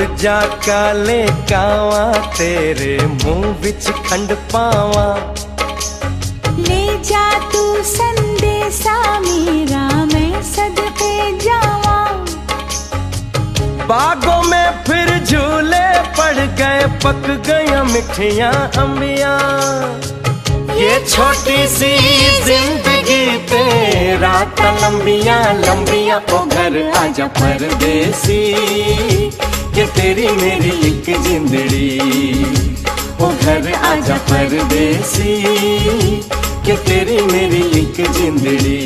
उड़ जा काले कावा तेरे मुंह विच खंड पावा। ले जा तू संदेशा मेरा मैं सदके जावा। बागों में फिर झूले पड़ गए पक गया मिठियां अम्बिया। ये छोटी सी जिंदगी तेरा लंबिया लंबिया। ओ घर आजा परदेसी कि तेरी मेरी एक जिंदड़ी। ओ घर आजा परदेसी कि तेरी मेरी एक जिंदड़ी।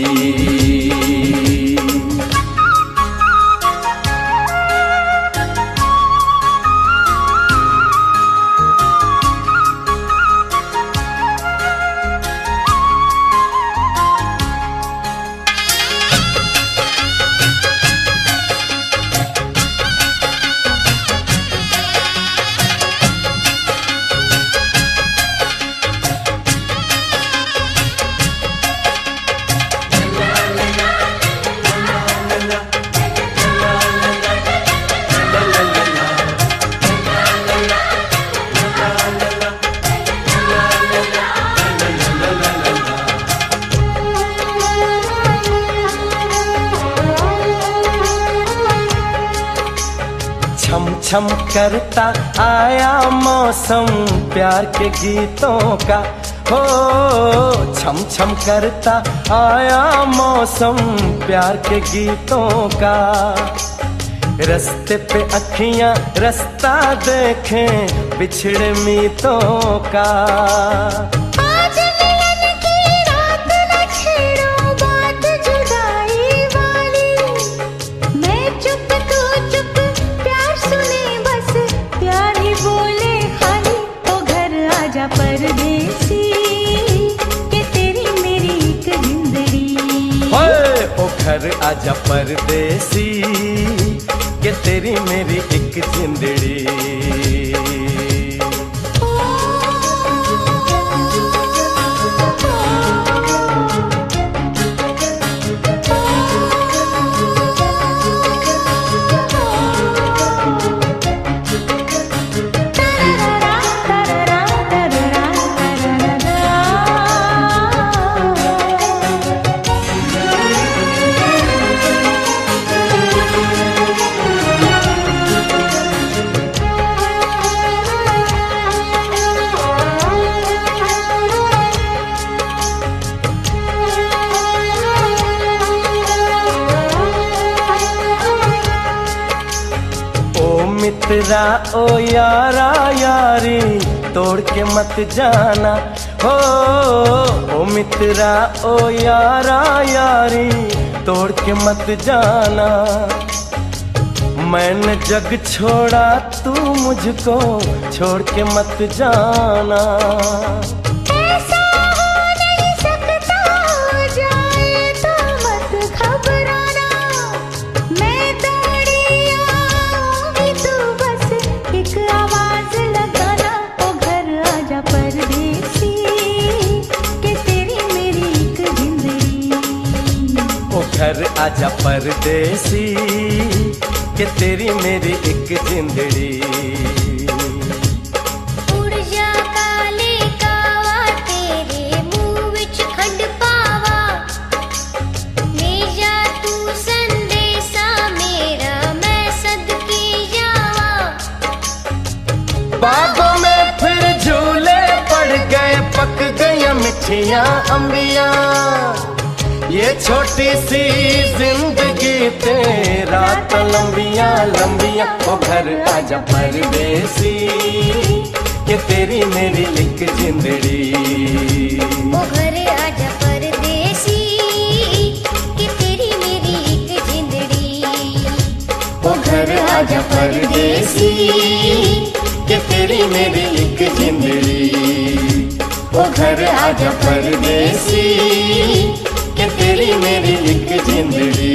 छम छम करता आया मौसम प्यार के गीतों का। हो छम छम करता आया मौसम प्यार के गीतों का। रस्ते पे अखियां रास्ता देखें बिछड़े मीतों का। परदेसी कि तेरी मेरी एक जिंदड़ी। ओ घर आजा परदेसी कि तेरी मेरी एक जिंदड़ी। मित्रा ओ यारा यारी तोड़ के मत जाना। हो ओ मित्रा ओ यारा यारी तोड़ के मत जाना। मैंने जग छोड़ा तू मुझको छोड़ के मत जाना। घर आजा परदेसी कि तेरी मेरी एक जिंदड़ी। उड़ जा काले कावा तेरे मुंह विच खंड पावा। ले जा तू संदेशा मेरा मैं सदके जावा। बागों में फिर झूले पड़ गए पक गई मिठियां अम्बिया। ये छोटी सी जिंदगी तेरा लंबिया लंबिया। ओ घर आजा परदेसी कि तेरी मेरी एक जिंदड़ी। ओ घर आजा परदेसी कि तेरी मेरी एक जिंदड़ी। ओ घर आजा परदेसी कि तेरी मेरी एक जिंदड़ी। ओ घर आजा परदेसी कि तेरी मेरी एक जिंदड़ी।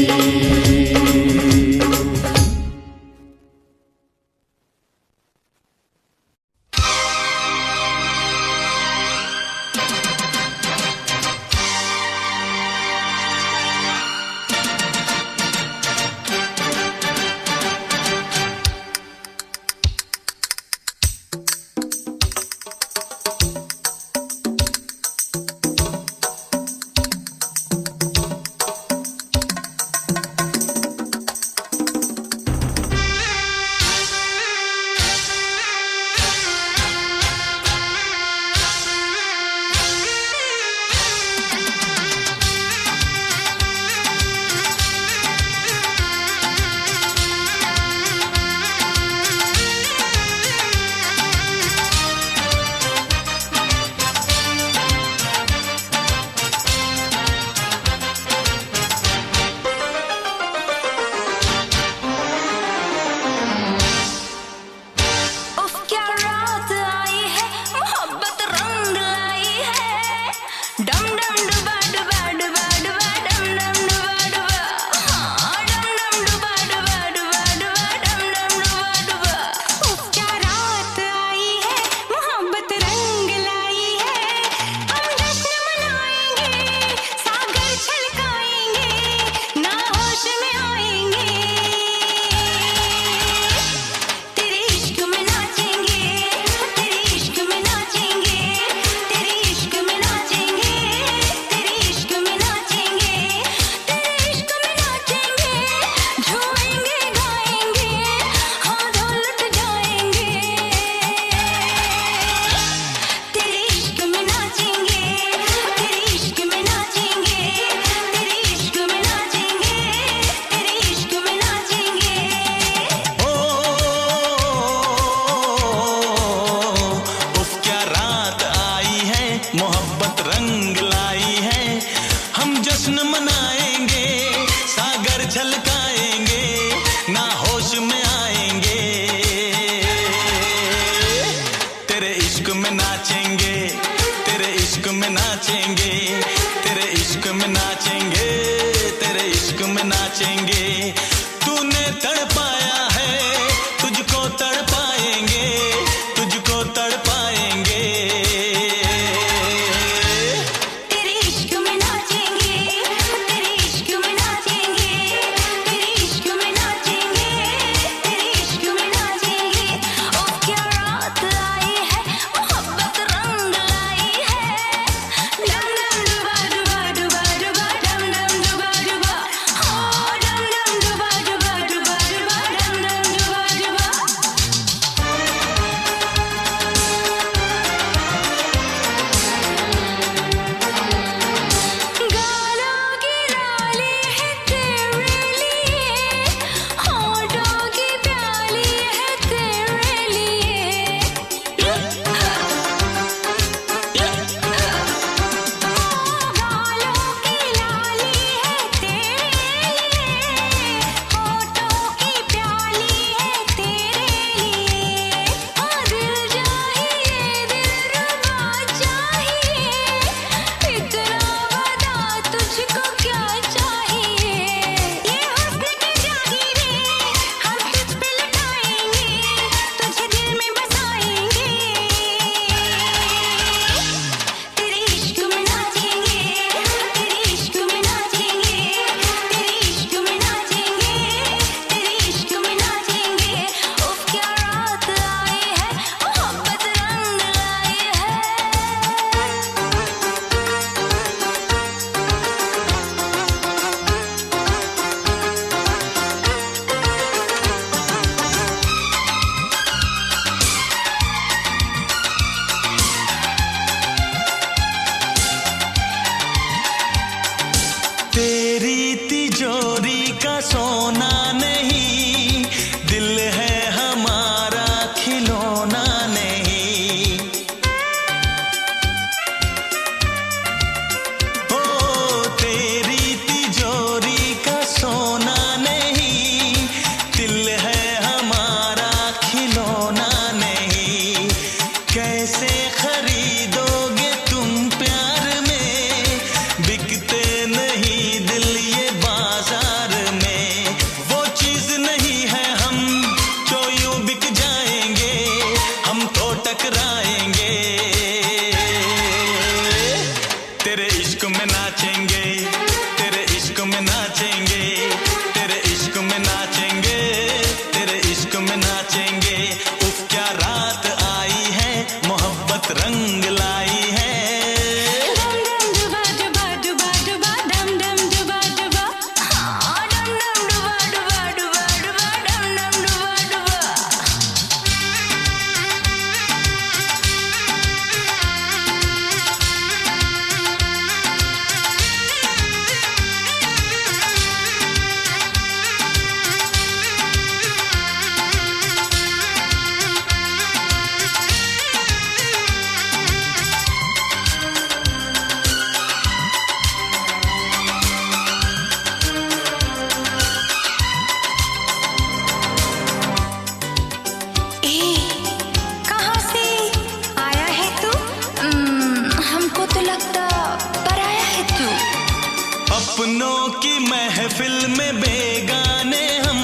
महफिल में बेगाने हम,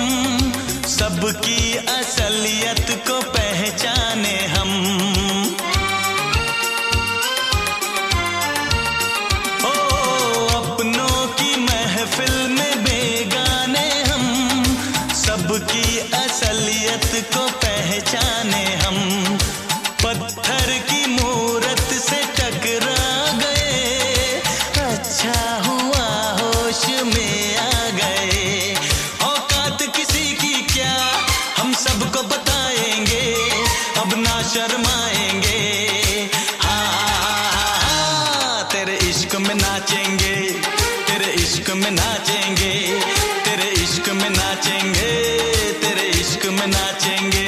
सबकी असलियत को पहचाने हम। ओ अपनों की महफिल में बेगाने हम, सबकी असलियत को पहचाने हम। पत्थर की मूरत से टकरा गए, अच्छा हुआ होश में आ गए। औकात किसी की क्या हम सबको बताएंगे, अब ना शर्माएंगे। हाँ, तेरे इश्क में नाचेंगे, तेरे इश्क में नाचेंगे, तेरे इश्क में नाचेंगे, तेरे इश्क में नाचेंगे।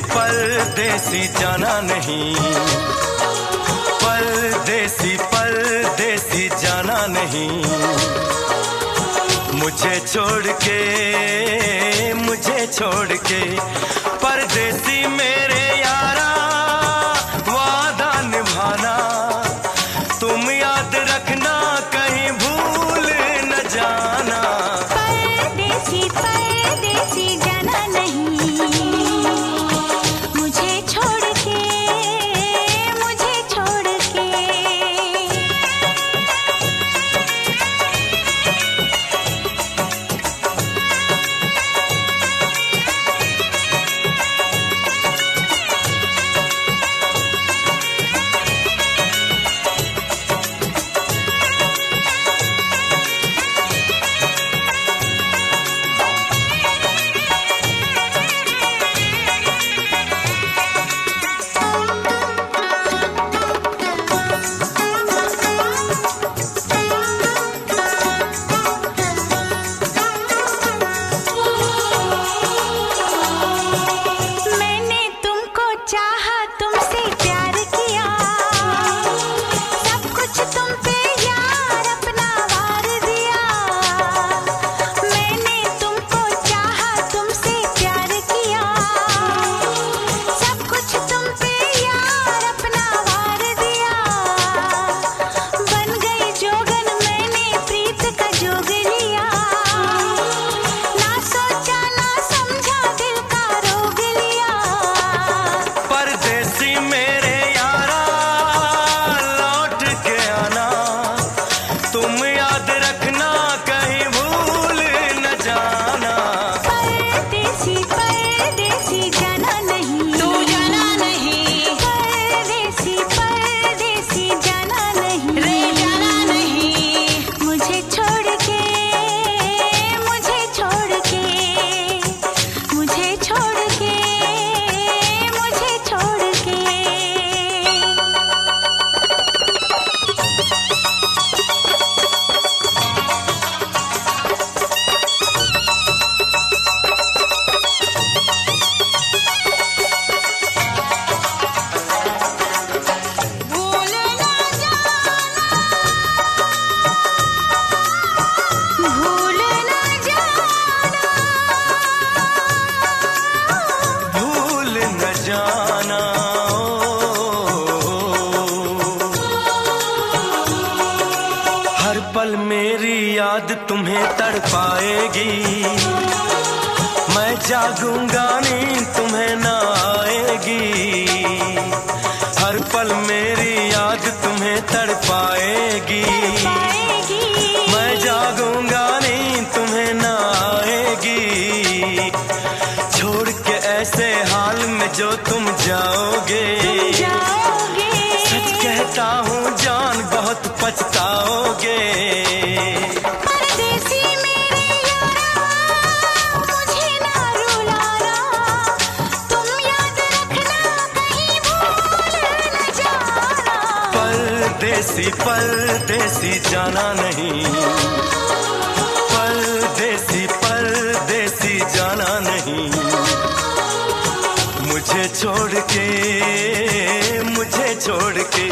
परदेसी जाना नहीं, परदेसी परदेसी जाना नहीं। मुझे छोड़ के परदेसी मेरे यारा, वादा निभाना तुम याद रखना, कहीं भूल न जाना। परदेसी परदेसी जाना नहीं, तुम्हें तड़पाएगी। मैं जागूंगा नींद तुम्हें ना आएगी। हर पल मेरी याद तुम्हें तड़पाएगी। मैं जागूंगा नींद तुम्हें ना आएगी। छोड़ के ऐसे हाल में जो तुम जाओगे, सच कहता हूँ जान बहुत पछताओगे। परदेसी मेरे यारा मुझे ना रुलाना, तुम याद रखना कहीं भूल न जाना। परदेसी परदेसी जाना नहीं, परदेसी परदेसी जाना नहीं। मुझे छोड़ के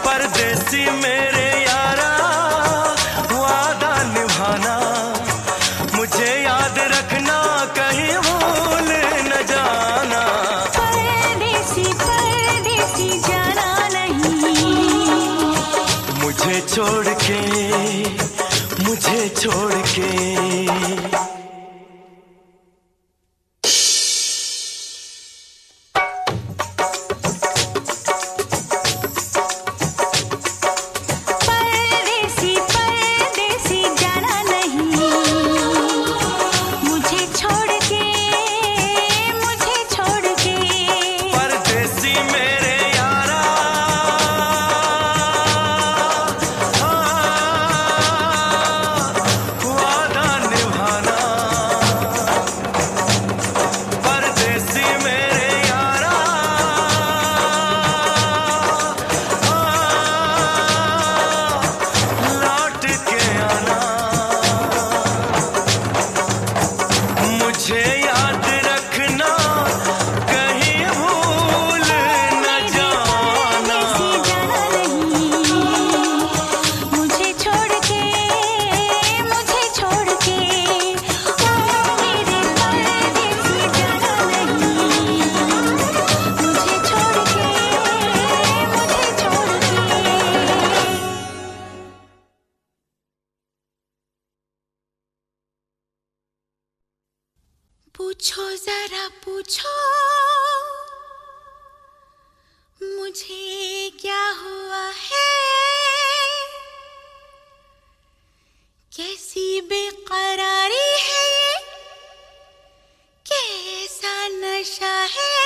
परदेसी मेरे यारा वादा निभाना। मुझे याद रखना कहीं भूल न जाना। परदेसी परदेसी जाना नहीं। मुझे छोड़ के परदेसी परदेसी जाना नहीं। मुझे छोड़ के परदेसी मेरे यारा वादा निभाना। परदेसी मेरे यारा लौट के आना। मुझे याद रखना कहीं भूल न जाना। मुझे छोड़ के ओ मेरे परदेसी जाना नहीं। मुझे छोड़ के पूछो जरा पूछो मुझे क्या हुआ है। कैसी बेकरारी है ये, कैसा नशा है।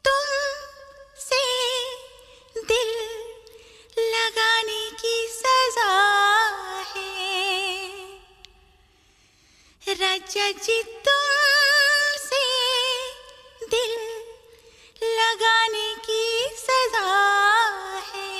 तुमसे दिल लगाने की सजा है। राजा जी तुमसे दिल लगाने की सजा है।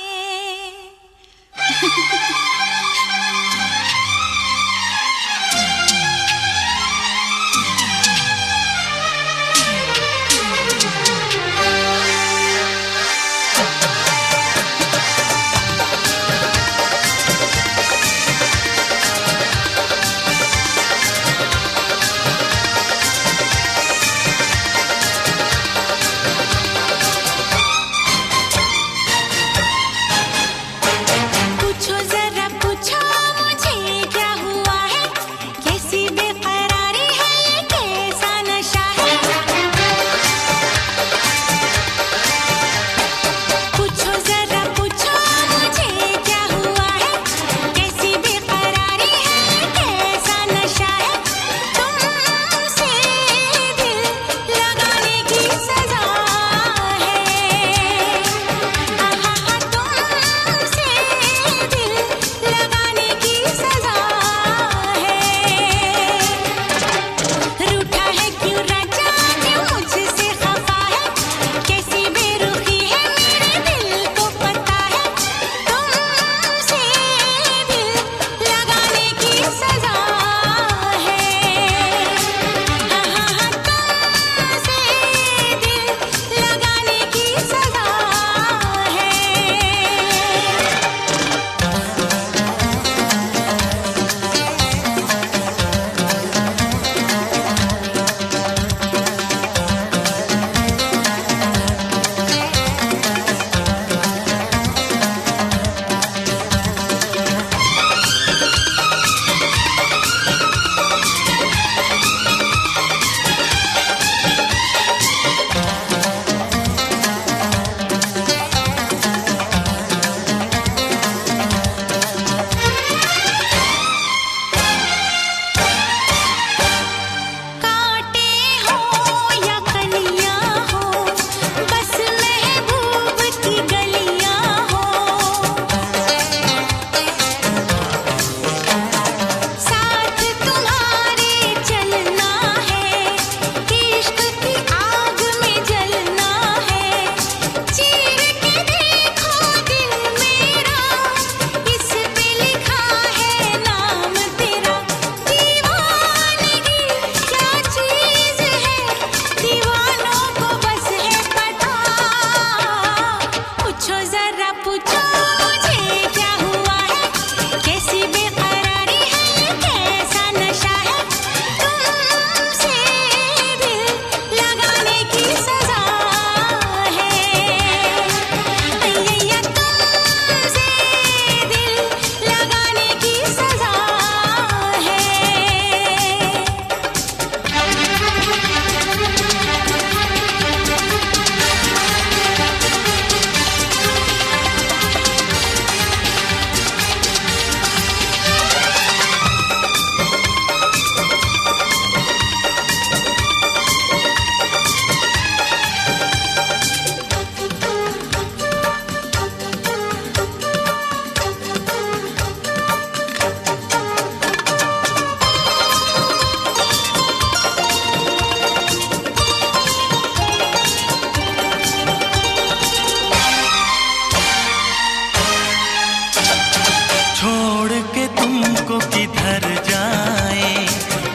हमको किधर जाए,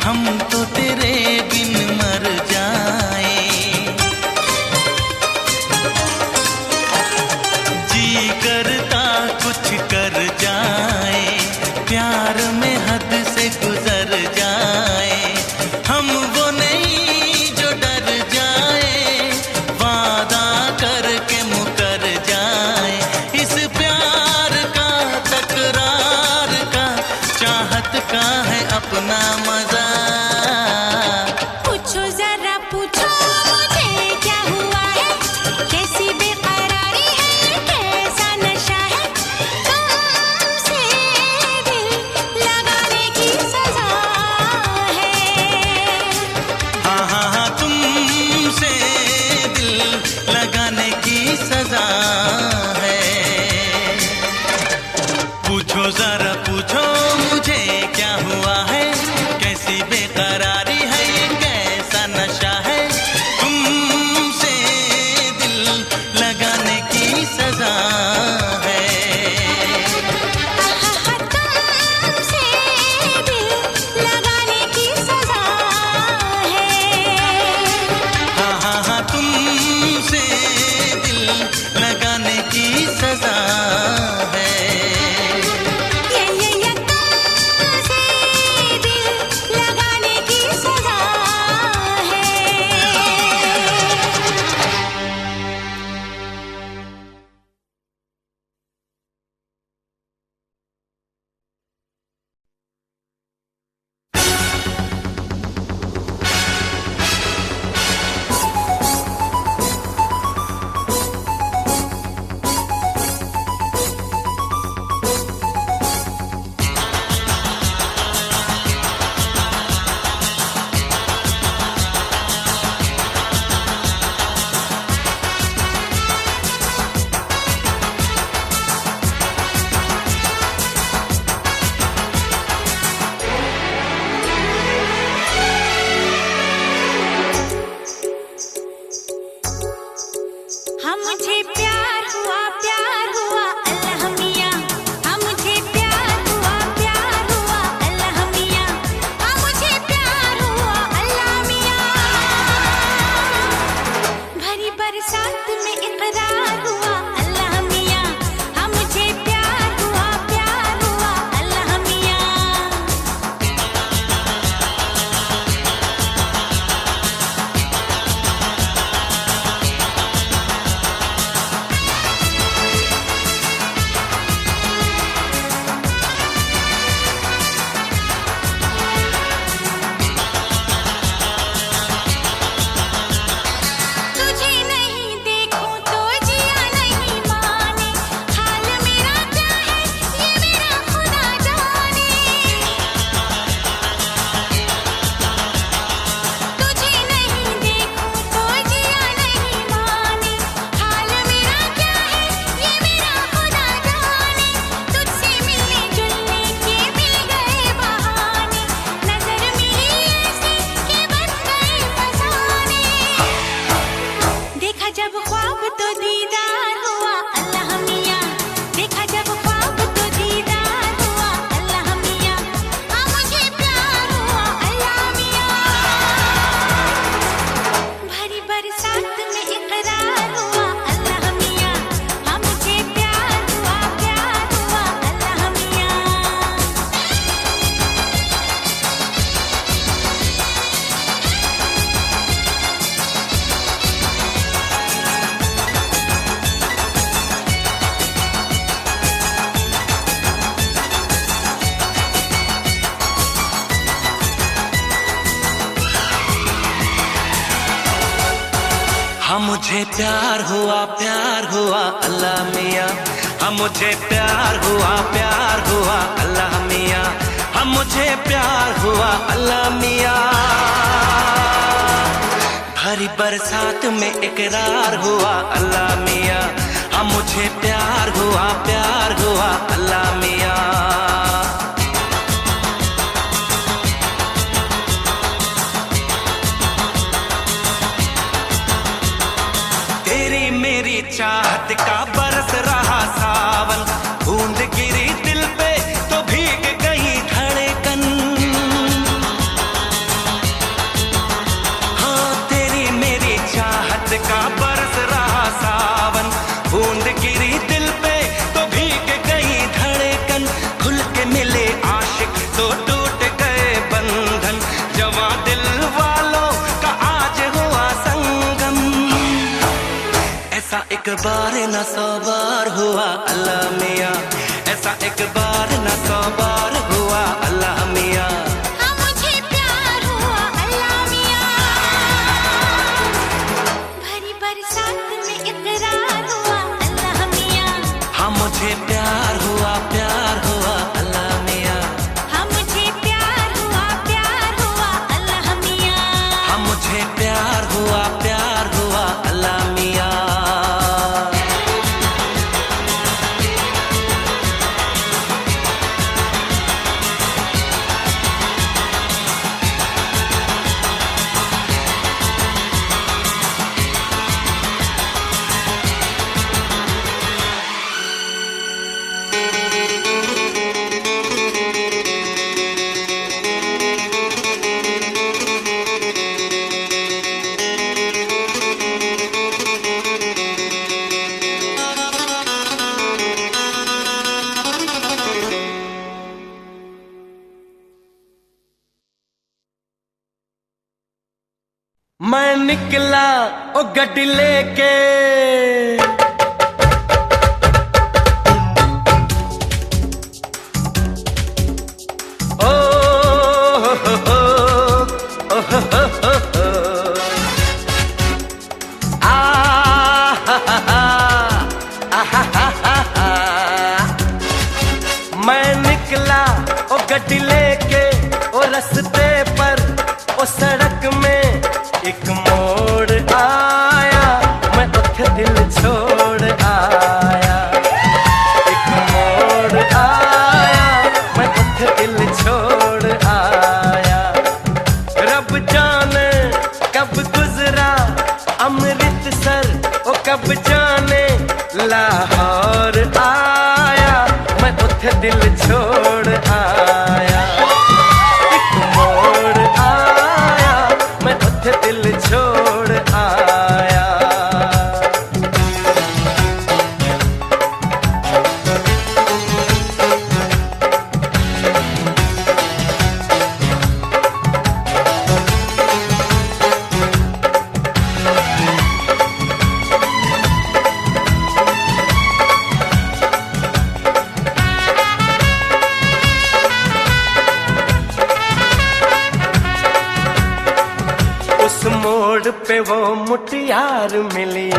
हम तो तेरे बिन मर जाए। जी करता कुछ कर जाए, प्यार में हद से गुजर जाए। हम वो नहीं जो डर जाए, वादा करके मुकर जाए। इस प्यार का तकरार का चाहत का है अपना मजा। पूछो जरा पूछो मुझे क्या हुआ है, कैसी बेकरारी है, कैसा नशा है, तुमसे दिल लगाने की सजा है। हाँ हाँ हाँ, तुमसे दिल लगाने की सजा है। पूछो जरा पूछो मुझे क्या हुआ है, कैसी बेकरारी है, ये कैसा नशा है, तुमसे दिल लगाने की सजा है। तुमसे दिल लगाने की सजा है। हाँ हाँ हाँ, तुमसे दिल लगाने की सजा है। ये तुमसे दिल लगाने की सजा है। हम मुझे प्यार हुआ अल्लाह मियां, हम मुझे प्यार हुआ अल्लाह मियां, हम मुझे प्यार हुआ अल्लाह मियां। भरी बरसात में इकरार हुआ अल्लाह मियां, हम मुझे प्यार हुआ अल्लाह मियां। तुझे नहीं देखूं तो जिया नहीं माने, हाल मेरा क्या है ये मेरा खुदा जाने। तुझे नहीं देखूं तो जिया नहीं माने, हाल मेरा क्या है ये मेरा खुदा जाने। तुझसे मिलने जुलने के मिल गए बहाने, नजर मिली ऐसी के बन गए फसाने। देखा जब ख्वाब तो दीदार हुआ अल्लाह मियां, देखा जब ख्वाब तो दीदार हुआ अल्लाह मियां, हाँ मुझे प्यार हुआ अल्लाह मियां। भरी बरसात में इकरार हुआ अल्लाह मियां, हाँ मुझे प्यार हुआ अल्लाह मियां। हाँ मुझे प्यार हुआ अल्लाह मियां, हाँ मुझे प्यार हुआ अल्लाह मियां, हाँ मुझे प्यार हुआ अल्लाह मियां। भरी बरसात में इकरार हुआ अल्लाह मियां, हाँ मुझे प्यार हुआ अल्लाह मियां। चाहत का बरस रहा सावन, बूंद गिरी दिल पे तो भीग गई एक बार न 100 बार हुआ अल्लाह मियाँ, ऐसा एक बार न 100 बार हुआ अल्लाह मियाँ। हाँ मुझे प्यार हुआ अल्लाह मियाँ, भरी बरसात में इकरार हुआ अल्लाह मियाँ। हाँ मुझे प्यार हुआ अल्लाह मियाँ। हाँ मुझे प्यार हुआ अल्लाह मियाँ। हाँ मुझे प्यार हुआ अल्लाह मियाँ। मैं निकला ओ गड्डी लेके, ओ हो हो, ओ हो हो, आ हा हा, आ हा हा। मैं निकला ओ गड्डी लेके, ओ रस्ते पर ओ सड़क में एक मोड़ आया, मैं उठ दिल छोड़ आया। एक मोड़ आया, मैं उठ दिल छोड़ आया। रब जाने कब गुजरा अमृतसर, ओ कब जाने लाहौर आया, मैं उठ दिल छोड़ आया। एक मोड़ आया, मैं उठ दिल छोड़ आया। उस मोड़ पे वो मुटियार मिली,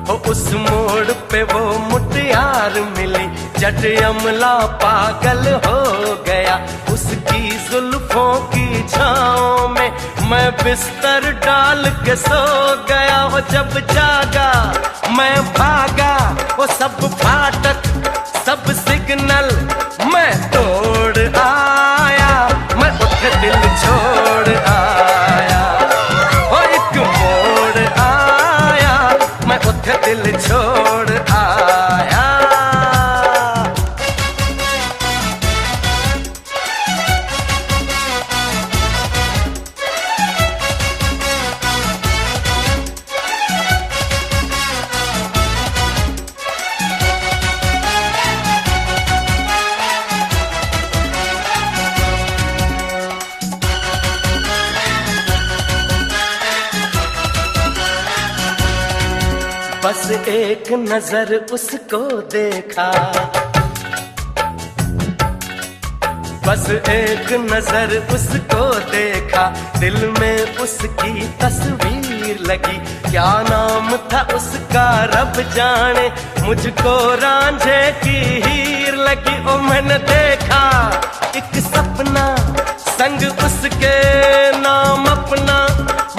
हो उस मोड़ पे वो मुटियार मिली। जट अमला पागल हो गया उसकी जुल्फों की छाँव में, मैं बिस्तर डाल के सो गया। हो जब जागा मैं भागा, वो सब फाटक सब सिग्नल मैं तोड़ आया, मैं उठ दिल छोड़ आया। ओ एक मोड़ आया, मैं उठ दिल छोड़ आया। बस एक नजर उसको देखा, बस एक नजर उसको देखा। दिल में उसकी तस्वीर लगी, क्या नाम था उसका रब जाने। मुझको रांझे की हीर लगी। ओ मैंने देखा एक सपना, संग उसके नाम अपना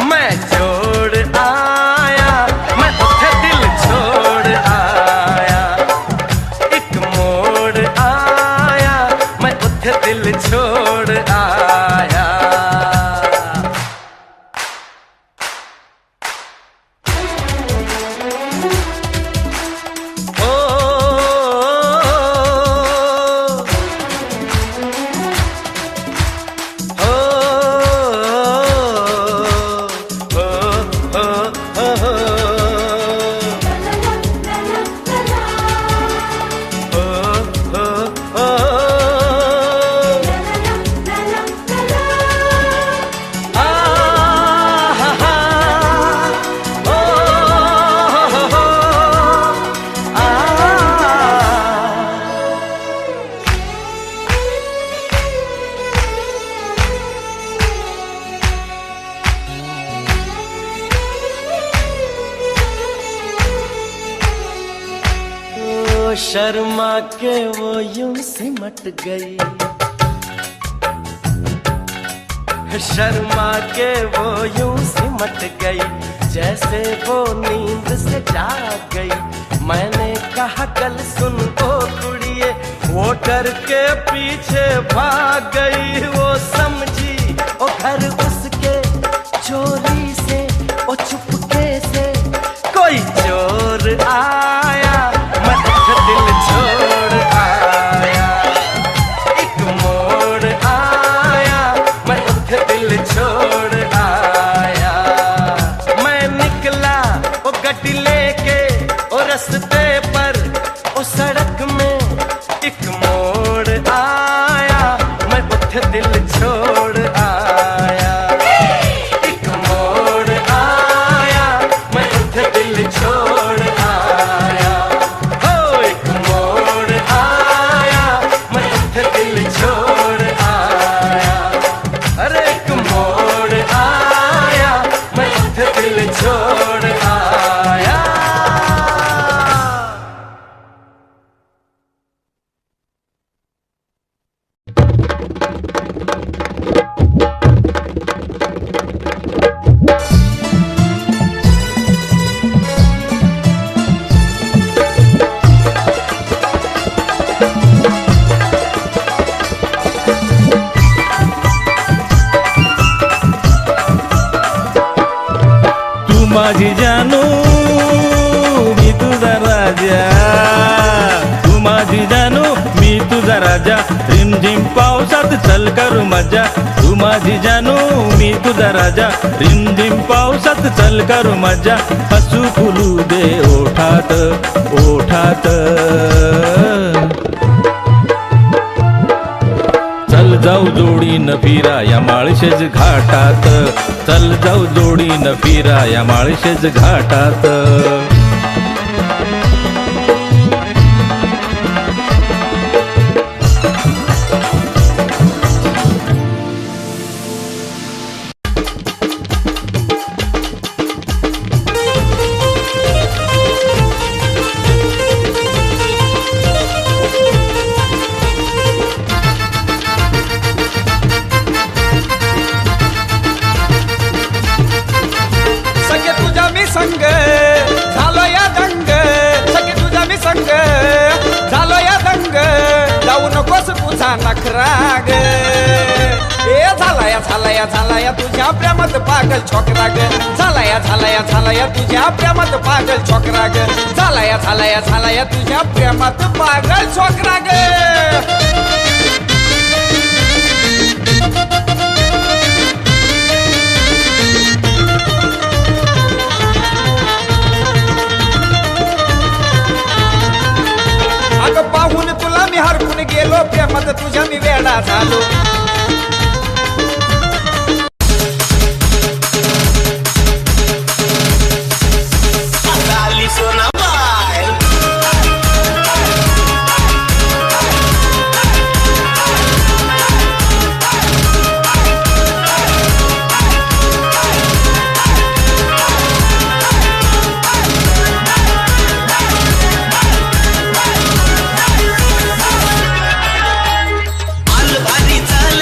मैं जोड़ आया, मैं उठ दिल छोड़ आया। एक मोड़ आया, मैं उठ दिल छोड़ आया। शर्मा के वो यूं सिमट गई, शर्मा के वो यूं सिमट गई, जैसे वो नींद से जाग गई। मैंने कहा कल सुन ओ कुड़िए, वो डर के पीछे भाग गई। वो समझी ओ घर उसके चोरी से, ओ चुपके से कोई चोर आया, मैं दिल छोड़ आया। एक मोड़ आया, मैं दिल छोड़ आया। मैं निकला ओ गड्डी लेके, ओ रास्ते पर ओ सड़क में एक मोड़ आया, मैं दिल छोड़ आया। एक मोड़ आया, मैं दिल छोड़ आया। हो एक मोड़ आया, मैं दिल छोड़ आया। अरे एक मोड़ आया, मैं दिल छोड़ आया। तू माझी जानू मी तुझा राजा, तू माझी जानू मी तुझा राजा, रिमझिम पावसात चल करू मजा। तू माझी जानू मी तुझा राजा, रिमझिम पावसात चल करू मजा। हसू फुलू दे ओठात ओठात, चल जाऊ जोडीनं फिरा या माळशेज घाटात, चल जाऊ जोडीनं फिरा या माळशेज घाटात। सखे तुझ्या मी संग झालो या दंग, सखे तुझ्या मी संग झालो या दंग, जाऊ नकोस तुझा नखराग। ए झाला या तुझ्या प्रेमात पागल छोकरा ग, झाला या तुझ्या प्रेमात पागल छोकरा ग, झाला या तुझ्या प्रेमात पागल छोकरा ग। अगं पाहून तुला मी हरकून गेलो, प्रेमात तुझ्या मी वेडा झालो। भारी चाल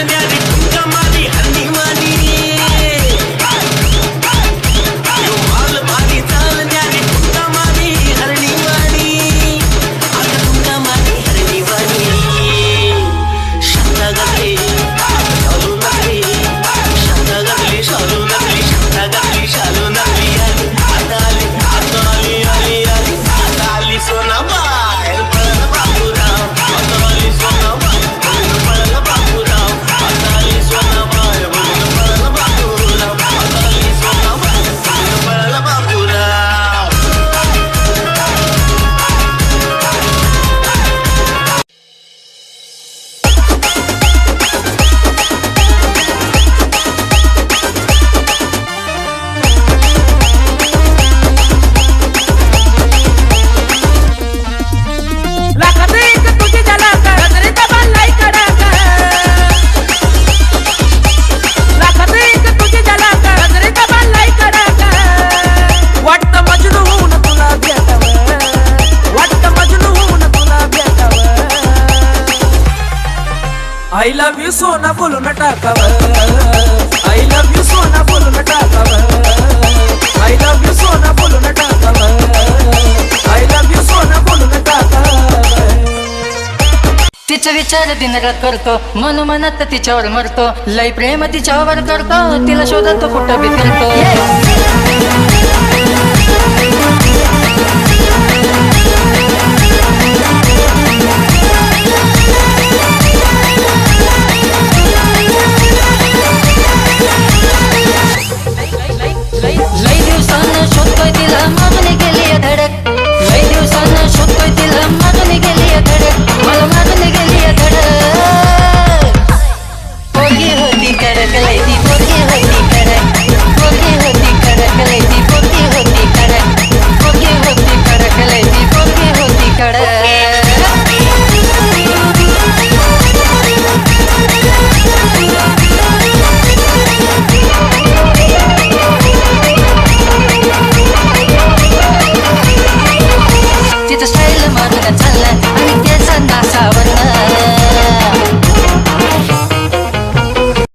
आय लव्ह यू सोना बोलून टाकावं, आय लव्ह यू सोना बोलून टाकावं, आय लव्ह यू सोना बोलून टाकावं, आय लव्ह यू सोना बोलून टाकावं. तिचा विचार दिनरात करतो, मनोमनात तिच्यावर मरतो, लय प्रेम तिच्यावर करतो, तिला शोधतो कुठं बी फिरतो.